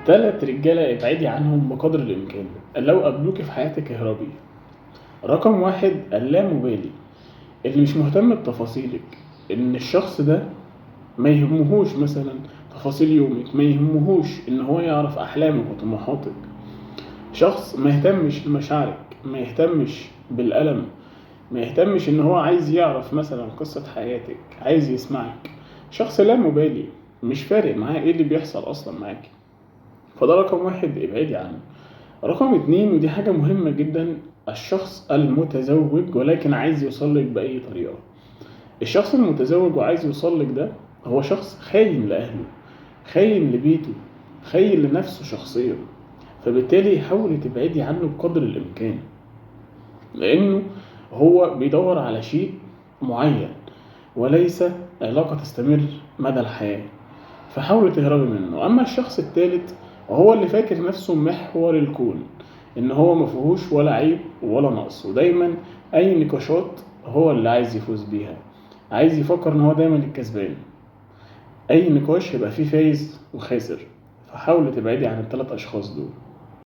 3 رجالة ابعدي عنهم بقدر الإمكان، لو قابلوكِ في حياتِك اهربي. رقم 1 اللامبالي، اللي مش مهتم بتفاصيلِك، إن الشخص ده ما يهمهوش مثلًا تفاصيل يومِك، ما يهمهوش إن هو يعرف أحلامِك وطموحاتِك. شخص ما يهتمش بمشاعرِك، ما يهتمش بالألم، ما يهتمش إن هو عايز يعرف مثلًا قصة حياتِك، عايز يسمعِك. شخص لا مبالي، مش فارق معاه إيه اللي بيحصل أصلًا معاكِ. فده رقم 1 ابعدي عنه. رقم 2 ودي حاجة مهمة جدًا، الشخص المتزوج ولكن عايز يوصل لِك بأي طريقة. الشخص المتزوج وعايز يوصل لِك ده هو شخص خاين لأهله، خاين لبيته، خاين لنفسه شخصيًا. فبالتالي حاولي تبعدي عنه بقدر الإمكان، لأنه هو بيدور على شيء معين وليس علاقة تستمر مدى الحياة. فحاولي تهربي منه. أما الشخص الثالث وهو اللي فاكر نفسه محور الكون، إن هو مفيهوش ولا عيب ولا نقص، ودايما أي نقاشات هو اللي عايز يفوز بيها، عايز يفكر إن هو دايما الكسبان، أي نقاش يبقى فيه فايز وخاسر. فحاولي تبعدي عن ال3 أشخاص دول.